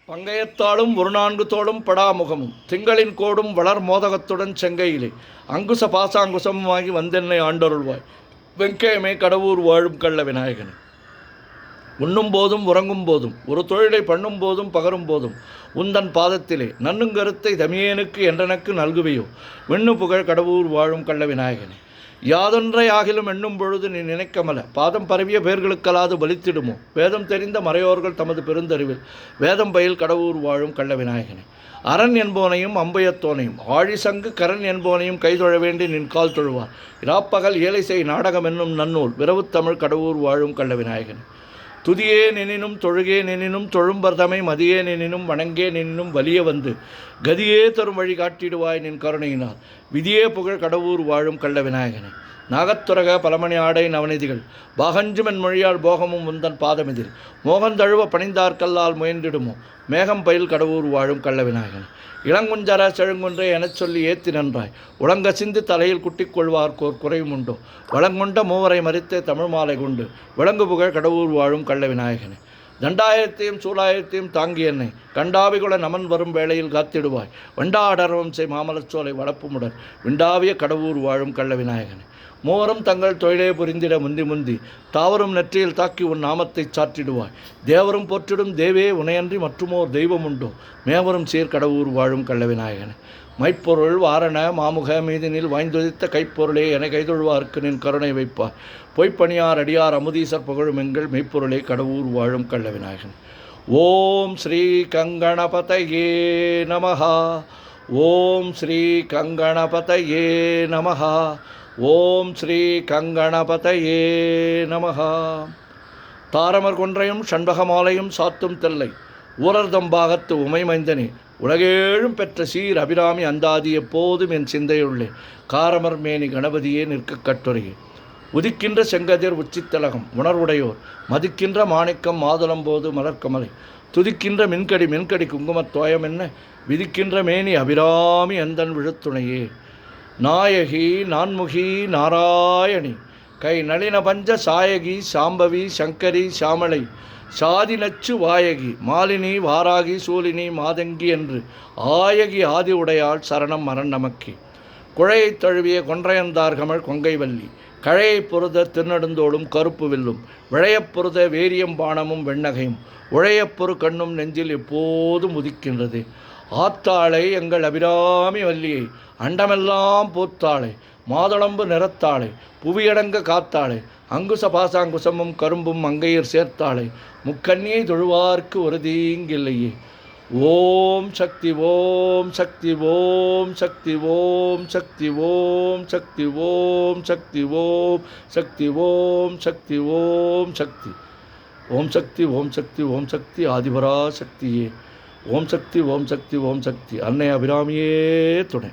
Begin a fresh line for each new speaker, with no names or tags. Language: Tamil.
பங்கயத்தாலும் ஒரு நான்கு தோளும் படாமுகமும் திங்களின் கோடும் வளர் மோதகத்துடன் செங்கையிலே அங்குச பாசாங்குசமுமாகி வந்தென்னை ஆண்டருள்வாய். வெங்கையமே கடவுர் வாழும் கள்ள விநாயகனே. உண்ணும் போதும் உறங்கும் போதும் ஒரு தொழிலை பண்ணும் போதும் பகரும் போதும் உந்தன் பாதத்திலே நன்னுங்கருத்தை தமியேனுக்கு என்றனக்கு நல்குவையோ. விண்ணு புகழ் கடவுர் வாழும் கள்ள விநாயகனே. யாதொன்றை ஆகிலும் எண்ணும் பொழுது நீ நினைக்கமல பாதம் பரவிய பேர்களுக்கலாது பலித்திடுமோ. வேதம் தெரிந்த மறையோர்கள் தமது பெருந்தறிவில் வேதம் பயில் கடவுர் வாழும் கள்ள விநாயகனே. அரண் என்போனையும் அம்பயத்தோனையும் ஆழிசங்கு கரண் என்போனையும் கைதொழ வேண்டி நின் கால் தொழுவார். இராப்பகல் ஏலை செய் நாடகம் என்னும் நன்னூல் விரவு தமிழ் கடவுர் வாழும் கள்ள விநாயகனே. துதியே நினினும் தொழுகே நினினும் தொழும்பர்தமை மதியே நினினும் வணங்கே நினினும் வலிய வந்து கதியே தரும் வழி காட்டிடுவாய் நின் கருணையினால். விதியே புகழ் கடவுர் வாழும் கள்ள விநாயகனே. நாகத்துரக பலமணி ஆடை நவநிதிகள் பாகஞ்சுமென் மொழியால் போகமும் உந்தன் பாதமெதில் மோகந்தழுவ பணிந்தார்கல்லால் முயன்றிடுமோ. மேகம் பயில் கடவுர் வாழும் கள்ள விநாயகனே. இளங்குஞ்சர செழுங்குன்றே எனச் சொல்லி ஏத்தி நன்றாய் உலங்க சிந்து தலையில் குட்டிக் கொள்வார்க்கோர் குறையும் உண்டோ. வளங்கொண்ட மூவரை மறித்தே தமிழ் மாலை கொண்டு விளங்கு புகழ் கடவுர் வாழும் கள்ள விநாயகனே. தண்டாயத்தையும் சூலாயத்தையும் தாங்கி என்னை கண்டாவிகுல நமன் வரும் வேளையில் காத்திடுவாய். வண்டாடரவம் செய் மாமலச்சோலை வளப்புமுடன் விண்டாவிய கடவுர் வாழும் கள்ள விநாயகனே. மூவரும் தங்கள் தொழிலே புரிந்திட முந்தி முந்தி தாவரும் நெற்றியில் தாக்கி உன் நாமத்தை சாற்றிடுவாய். தேவரும் போற்றிடும் தேவே உனையன்றி மற்றுமோர் தெய்வம் உண்டோ. மேவரும் சீர் கடவுர் வாழும் கள்ள விநாயகனே. மைப்பொருள் வாரண மாமுக மீதினில் வாய்ந்தொதித்த கைப்பொருளே என கைதொழுவார்க்கு நின் கருணை வைப்பார். பொய்ப்பணியார் அடியார் அமுதீசர் புகழும் எங்கள் மெய்ப்பொருளே கடவுர் வாழும் கள்ள விநாயகன். ஓம் ஸ்ரீ கங்கணபதயே நமஹா. ஓம் ஸ்ரீ கங்கணபதயே நமஹா. ஓம் ஸ்ரீ கங்கணபதயே நமஹா. தாரமர் கொன்றையும் சண்பகமாலையும் சாத்தும் தெல்லை ஊரர்தம் பாகத்து உமைமைந்தனே. உலகேழும் பெற்ற சீர் அபிராமி அந்தாதி எப்போதும் என் சிந்தையுள்ளே. காரமர் மேனி கணபதியே நிற்க கட்டுரையே. உதிக்கின்ற செங்கதிர் உச்சித்தலகம் உணர்வுடையோர் மதிக்கின்ற மாணிக்கம் மாதுளம்போது மலர்கமலை. துதிக்கின்ற மின்கடி குங்குமத் தோயம் என்ன விதிக்கின்ற மேனி அபிராமி அந்தன் விழுத்துணையே. நாயகி நான்முகி நாராயணி கை நளின பஞ்ச சாயகி சாம்பவி சங்கரி சாமளை சாதி நச்சு வாயகி மாலினி வாராகி சூலினி மாதங்கி என்று ஆயகி ஆதி உடையாள் சரணம் மரண் நமக்கே. குழையைத் தழுவிய கொன்றையந்தார்கமள் கொங்கை வள்ளி கழையைப் பொருத திருநெடுந்தோளும் கருப்பு வில்லும் விழையப் பொருத வேரியம் பானமும் வெண்ணகையும் உழையப்பொரு கண்ணும் நெஞ்சில் எப்போதும் உதிக்கின்றது. ஆத்தாளை எங்கள் அபிராமி வல்லியை அண்டமெல்லாம் போத்தாளை மாதளம்பு நிறத்தாளை புவியடங்க காத்தாளை அங்குச பாசாங்குசமும் கரும்பும் அங்கையர் சேர்த்தாளை முக்கண்ணியை தொழுவார்க்கு ஒரு தீங்கில்லையே. ஓம் சக்தி ஓம் சக்தி ஓம் சக்தி ஓம் சக்தி ஓம் சக்தி ஓம் சக்தி ஓம் சக்தி ஓம் சக்தி ஓம் சக்தி ஓம் சக்தி ஓம் சக்தி ஓம் சக்தி ஆதிபரா சக்தியே. ஓம் சக்தி ஓம் சக்தி ஓம் சக்தி அன்னை அபிராமியே துணை.